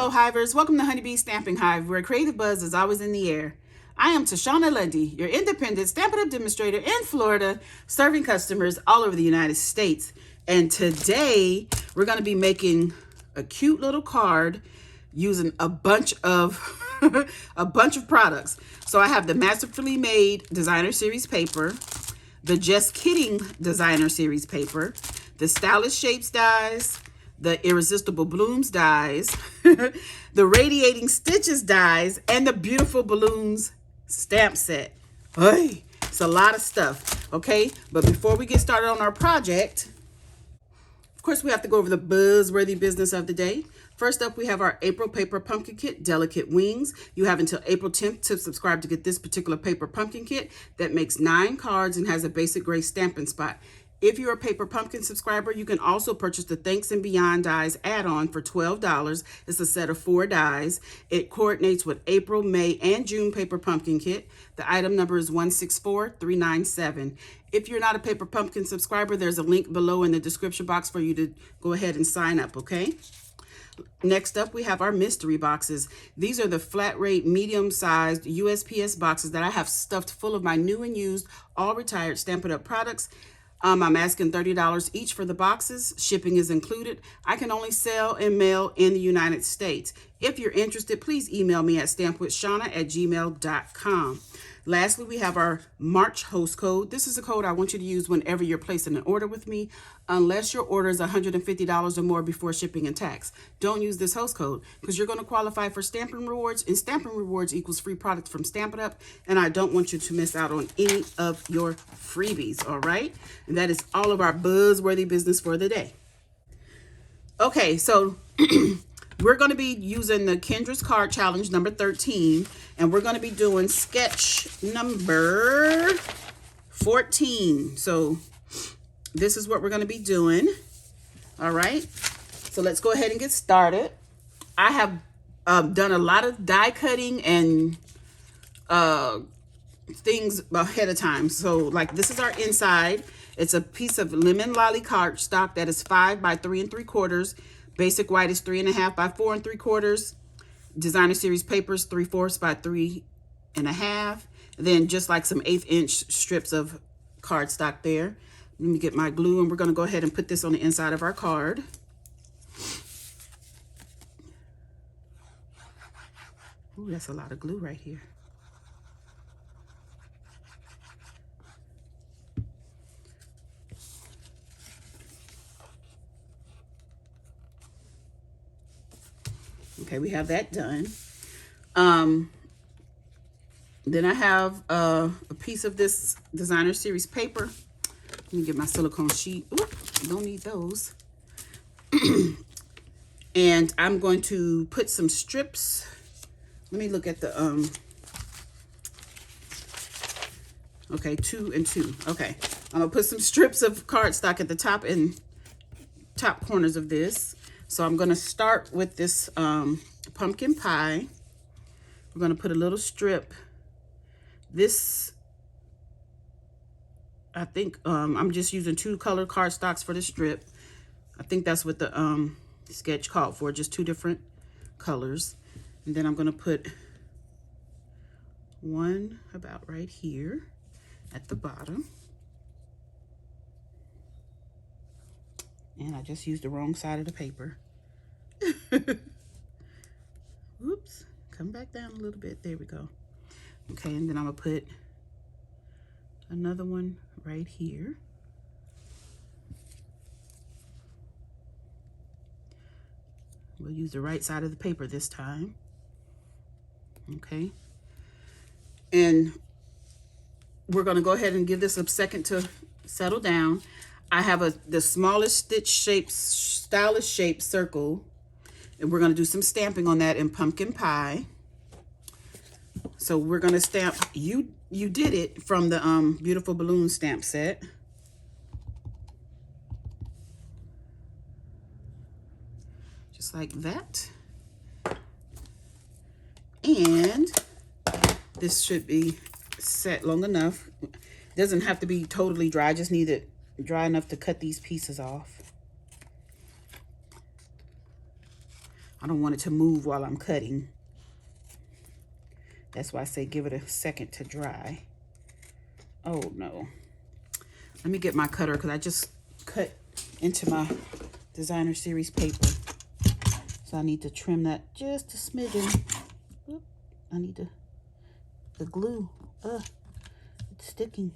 Hello Hivers, welcome to Honeybee Stamping Hive, where creative buzz is always in the air. I am Tashana Lundy, your independent Stampin' Up demonstrator in Florida, serving customers all over the United States. And today we're going to be making a cute little card using a bunch of products. So I have the Masterfully Made Designer Series paper, the Just Kidding Designer Series paper, the Stylish Shapes dies, the Irresistible Blooms dies, the Radiating Stitches dies, and the Beautiful Balloons stamp set. Hey, it's a lot of stuff, okay? But before we get started on our project, of course, we have to go over the buzzworthy business of the day. First up, we have our April Paper Pumpkin Kit, Delicate Wings. You have until April 10th to subscribe to get this particular paper pumpkin kit that makes 9 cards and has a basic gray stamping spot. If you're a Paper Pumpkin subscriber, you can also purchase the Thanks and Beyond dies add-on for $12. It's a set of 4 dies. It coordinates with April, May, and June Paper Pumpkin Kit. The item number is 164397. If you're not a Paper Pumpkin subscriber, there's a link below in the description box for you to go ahead and sign up, okay? Next up, we have our mystery boxes. These are the flat rate, medium-sized USPS boxes that I have stuffed full of my new and used, all retired Stampin' Up products. I'm asking $30 each for the boxes. Shipping is included. I can only sell and mail in the United States. If you're interested, please email me at stampwithshana@gmail.com. Lastly, we have our March host code. This is a code I want you to use whenever you're placing an order with me, unless your order is $150 or more before shipping and tax. Don't use this host code because you're going to qualify for Stampin' Rewards, and Stampin' Rewards equals free products from Stampin' Up, and I don't want you to miss out on any of your freebies, all right? And that is all of our buzzworthy business for the day. Okay, so we're going to be using the Kendra's Card Challenge number 13, and we're going to be doing sketch number 14. So this is what we're going to be doing. All right, so let's go ahead and get started. I have done a lot of die cutting and things ahead of time. So like this is our inside. It's a piece of lemon lolly cardstock that is 5 by 3 3/4. Basic white is 3.5 by 4 3/4. Designer Series papers 3/4 by 3.5. Then just like some 1/8 inch strips of cardstock there. Let me get my glue, and we're going to go ahead and put this on the inside of our card. Ooh, that's a lot of glue right here. Okay, we have that done. Then I have a piece of this Designer Series paper. Let me get my silicone sheet. Oop, don't need those. And I'm going to put some strips. Let me look at the, okay, 2 and 2. Okay, I'm gonna put some strips of cardstock at the top and top corners of this. So I'm going to start with this pumpkin pie. We're going to put a little strip. This, I think I'm just using 2 colored cardstocks for the strip. I think that's what the sketch called for, just 2 different colors. And then I'm going to put one about right here at the bottom. And I just used the wrong side of the paper. Oops, come back down a little bit. There we go. Okay, and then I'm gonna put another one right here. We'll use the right side of the paper this time. Okay. And we're gonna go ahead and give this a second to settle down. I have the smallest stitch shape, stylish shape circle, and we're going to do some stamping on that in pumpkin pie. So we're going to stamp You Did It from the Beautiful Balloon stamp set. Just like that. And this should be set long enough. It doesn't have to be totally dry, I just need it dry enough to cut these pieces off. I don't want it to move while I'm cutting. That's why I say give it a second to dry. Oh no. Let me get my cutter because I just cut into my designer series paper. So I need to trim that just a smidgen. Oop, I need the glue. It's sticking.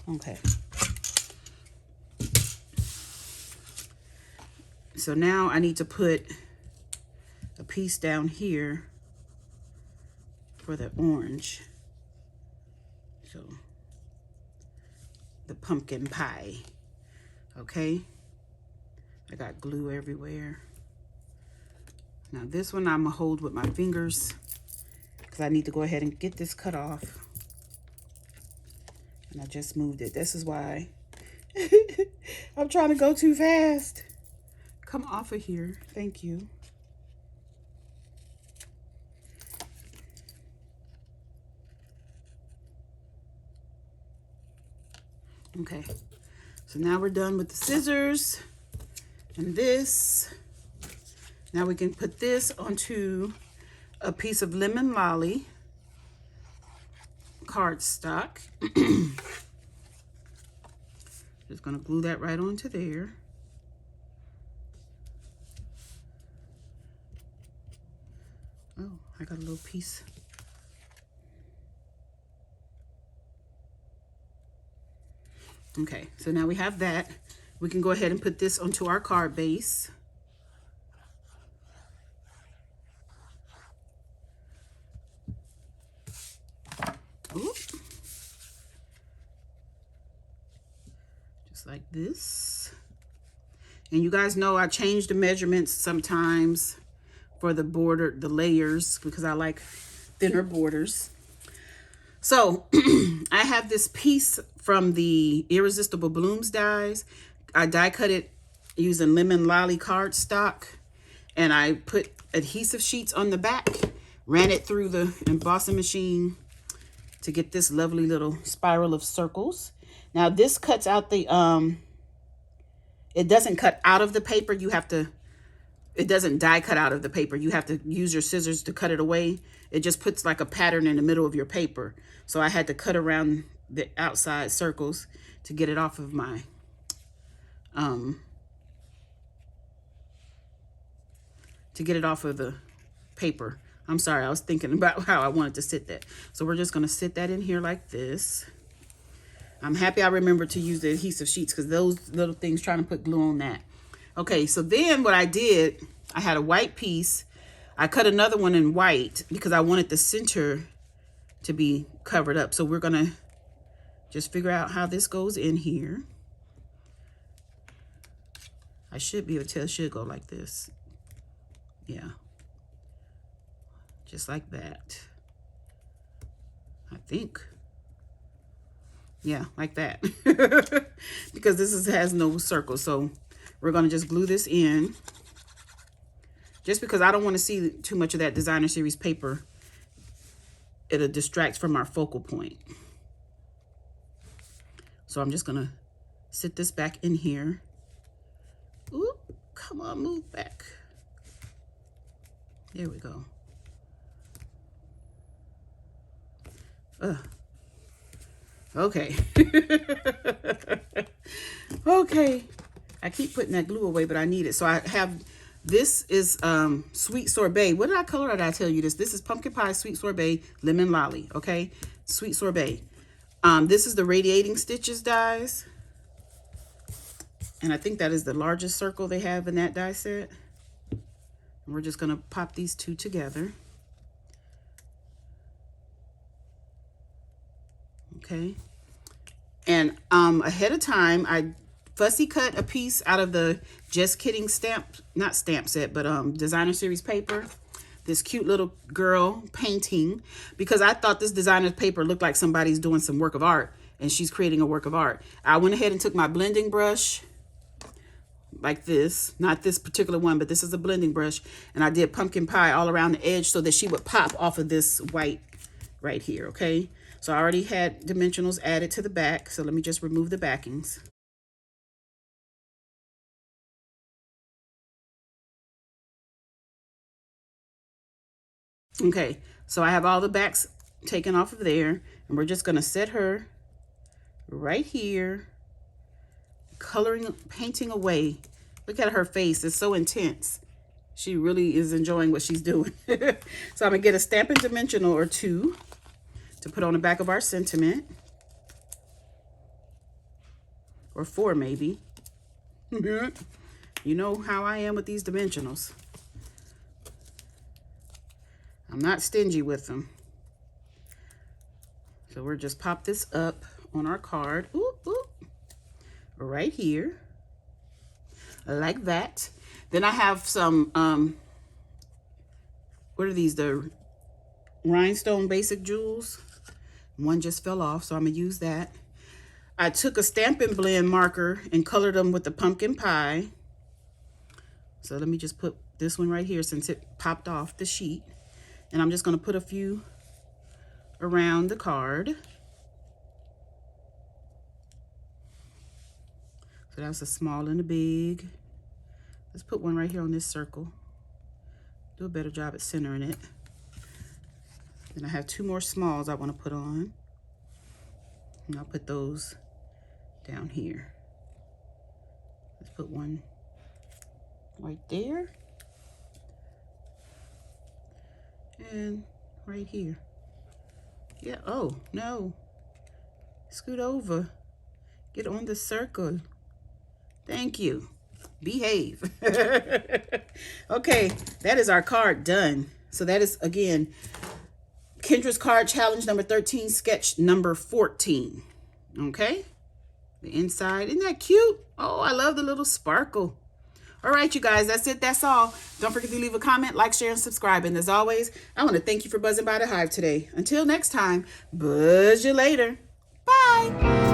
Okay. So now I need to put a piece down here for the orange. So the pumpkin pie. Okay. I got glue everywhere. Now this one I'm gonna hold with my fingers because I need to go ahead and get this cut off. And I just moved it. This is why I'm trying to go too fast. Come off of here. Thank you. Okay. So now we're done with the scissors and this. Now we can put this onto a piece of lemon lolly cardstock. Just gonna glue that right onto there. Oh, I got a little piece. Okay, so now we have that. We can go ahead and put this onto our card base. Oop. Just like this. And you guys know I change the measurements sometimes for the border, the layers, because I like thinner borders. So I have this piece from the Irresistible Blooms dies. I die cut it using lemon lolly cardstock, and I put adhesive sheets on the back, ran it through the embossing machine to get this lovely little spiral of circles. Now this cuts out the, it doesn't cut out of the paper. You have to, it doesn't die cut out of the paper. You have to use your scissors to cut it away. It just puts like a pattern in the middle of your paper. So I had to cut around the outside circles to get it off of my, to get it off of the paper. I'm sorry, I was thinking about how I wanted to sit that. So we're just gonna sit that in here like this. I'm happy I remembered to use the adhesive sheets because those little things trying to put glue on that. Okay, so then what I did, I had a white piece. I cut another one in white because I wanted the center to be covered up. So we're gonna just figure out how this goes in here. I should be able to tell it should go like this. Yeah. Just like that. I think. Yeah, like that. Because this has no circle. So we're going to just glue this in. Just because I don't want to see too much of that designer series paper. It'll distract from our focal point. So I'm just going to sit this back in here. Ooh, come on, move back. There we go. Okay. Okay. I keep putting that glue away, but I need it. So I have, this is sweet sorbet. What color did I tell you this? This is pumpkin pie, sweet sorbet, lemon lolly. Okay. Sweet sorbet. This is the radiating stitches dies. And I think that is the largest circle they have in that die set. And we're just going to pop these two together. Okay. And ahead of time, I fussy cut a piece out of the Just Kidding stamp, not stamp set, but designer series paper. This cute little girl painting, because I thought this designer paper looked like somebody's doing some work of art and she's creating a work of art. I went ahead and took my blending brush like this, not this particular one, but this is a blending brush, and I did pumpkin pie all around the edge so that she would pop off of this white right here. Okay. So I already had dimensionals added to the back. So let me just remove the backings. Okay, so I have all the backs taken off of there, and we're just gonna set her right here, painting away. Look at her face, it's so intense. She really is enjoying what she's doing. So I'm gonna get a Stampin' Dimensional or two to put on the back of our sentiment. Or 4 maybe. You know how I am with these dimensionals. I'm not stingy with them. So we'll just pop this up on our card. Oop, oop. Right here. Like that. Then I have some, what are these? The rhinestone basic jewels. One just fell off, so I'm gonna use that. I took a Stampin' Blend marker and colored them with the pumpkin pie. So let me just put this one right here since it popped off the sheet. And I'm just gonna put a few around the card. So that's a small and a big. Let's put one right here on this circle. Do a better job at centering it. Then I have 2 more smalls I want to put on. And I'll put those down here. Let's put one right there. And right here. Yeah, oh, no. Scoot over. Get on the circle. Thank you. Behave. Okay, that is our card done. So that is, again, Kendra's card challenge number 13, sketch number 14. Okay, the inside, isn't that cute? Oh, I love the little sparkle. All right, you guys, that's it. That's all. Don't forget to leave a comment, like, share, and subscribe. And as always, I want to thank you for buzzing by the Hive today. Until next time, buzz you later. Bye.